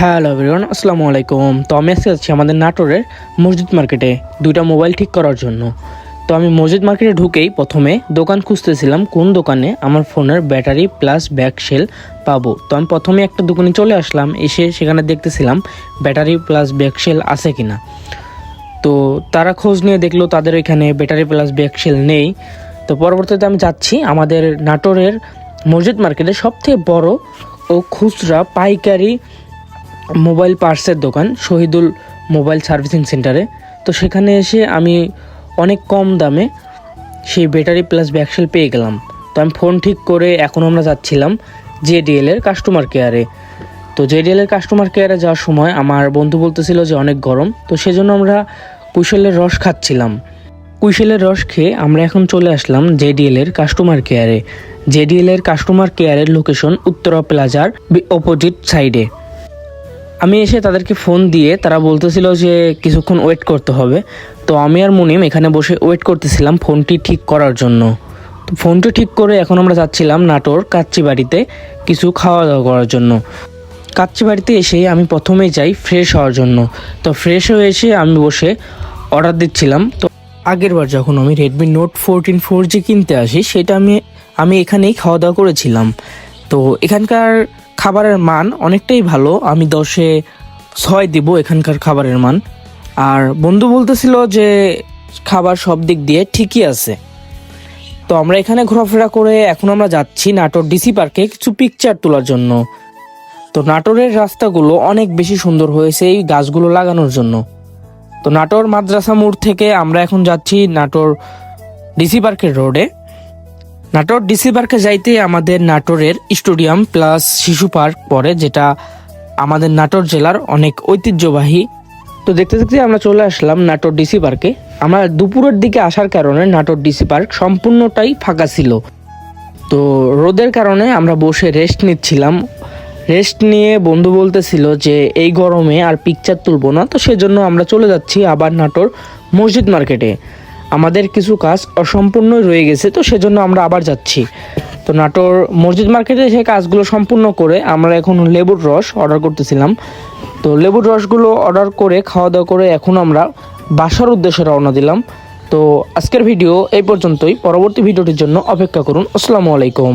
Hello everyone, আসসালামু আলাইকুম। তো আমি আজকে যাচ্ছি আমাদের নাটোরের মসজিদ মার্কেটে দুইটা মোবাইল ঠিক করার জন্য। তো আমি মসজিদ মার্কেটে ঢুকেই প্রথমে দোকান খুঁজতেছিলাম কোন দোকানে আমার ফোনের ব্যাটারি প্লাস ব্যাক সেল পাবো। তো আমি প্রথমে একটা দোকানে চলে আসলাম, এসে সেখানে দেখতেছিলাম ব্যাটারি প্লাস ব্যাক সেল আছে কিনা। তো তারা খোঁজ নিয়ে দেখলো তাদের এখানে ব্যাটারি প্লাস ব্যাক সেল নেই। তো পরবর্তীতে আমি যাচ্ছি আমাদের নাটোরের মসজিদ মার্কেটে সবথেকে বড় ও খুচরা পাইকারি মোবাইল পার্টসের দোকান শহীদুল মোবাইল সার্ভিসিং সেন্টারে। তো সেখানে এসে আমি অনেক কম দামে সেই ব্যাটারি প্লাস ব্যাকসেল পেয়ে গেলাম। তো আমি ফোন ঠিক করে এখন আমরা যাচ্ছিলাম জেডিএলের কাস্টমার কেয়ারে। তো জেডিএলের কাস্টমার কেয়ারে যাওয়ার সময় আমার বন্ধু বলতেছিল যে অনেক গরম, তো সেজন্য আমরা কুশলের রস খাচ্ছিলাম। কুশলের রস খেয়ে আমরা এখন চলে আসলাম জেডিএলের কাস্টমার কেয়ারে। জেডিএলের কাস্টমার কেয়ারের লোকেশন উত্তরা প্লাজার অপোজিট সাইডে। আমি এসে তাদেরকে ফোন দিয়ে তারা বলতেছিল যে কিছুক্ষণ ওয়েট করতে হবে। তো আমি আর মুনিম এখানে বসে ওয়েট করতেছিলাম ফোনটি ঠিক করার জন্য। তো ফোনটি ঠিক করে এখন আমরা যাচ্ছিলাম নাটোর কাচ্চিবাড়িতে কিছু খাওয়া দাওয়া করার জন্য। কাচ্চিবাড়িতে এসে আমি প্রথমেই যাই ফ্রেশ হওয়ার জন্য। তো ফ্রেশ হয়ে এসে আমি বসে অর্ডার দিচ্ছিলাম। তো আগেরবার যখন আমি রেডমি নোট 14 4G কিনতে আসি সেটা আমি এখানেই খাওয়া দাওয়া করেছিলাম। তো এখানকার খাবারের মান অনেকটাই ভালো, আমি 10-এ 6 দিব এখানকার খাবারের মান। আর বন্ধু বলতেছিল যে খাবার সব দিক দিয়ে ঠিকই আছে। তো আমরা এখানে ঘোরাফেরা করে এখন আমরা যাচ্ছি নাটোর ডিসি পার্কে কিছু পিকচার তোলার জন্য। তো নাটোরের রাস্তাগুলো অনেক বেশি সুন্দর হয়েছে এই গাছগুলো লাগানোর জন্য। তো নাটোর মাদ্রাসা মোড় থেকে আমরা এখন যাচ্ছি নাটোর ডিসি পার্কের রোডে। নাটোর ডিসি পার্কে যাইতে আমাদের নাটোরের স্টেডিয়াম প্লাস শিশু পার্ক পড়ে, যেটা আমাদের নাটোর জেলার অনেক ঐতিহ্যবাহী। তো দেখতে দেখতে আমরা চলে আসলাম নাটোর ডিসি পার্কে। আমরা দুপুরের দিকে আসার কারণে নাটোর ডিসি পার্ক সম্পূর্ণটাই ফাঁকা ছিল। তো রোদের কারণে আমরা বসে রেস্ট নিচ্ছিলাম। রেস্ট নিয়ে বন্ধু বলতেছিল যে এই গরমে আর পিকচার তুলবো না, তো সেজন্য আমরা চলে যাচ্ছি আবার নাটোর মসজিদ মার্কেটে। আমাদের কিছু কাজ অসম্পূর্ণই রয়ে গেছে, তো সেজন্য আমরা আবার যাচ্ছি। তো নাটোর মসজিদ মার্কেটে সেই কাজগুলো সম্পূর্ণ করে আমরা এখন লেবুর রস অর্ডার করতেছিলাম। তো লেবুর রসগুলো অর্ডার করে খাওয়া দাওয়া করে এখন আমরা বাসার উদ্দেশ্যে রওনা দিলাম। তো আজকের ভিডিও এই পর্যন্তই, পরবর্তী ভিডিওটির জন্য অপেক্ষা করুন। আসসালামু আলাইকুম।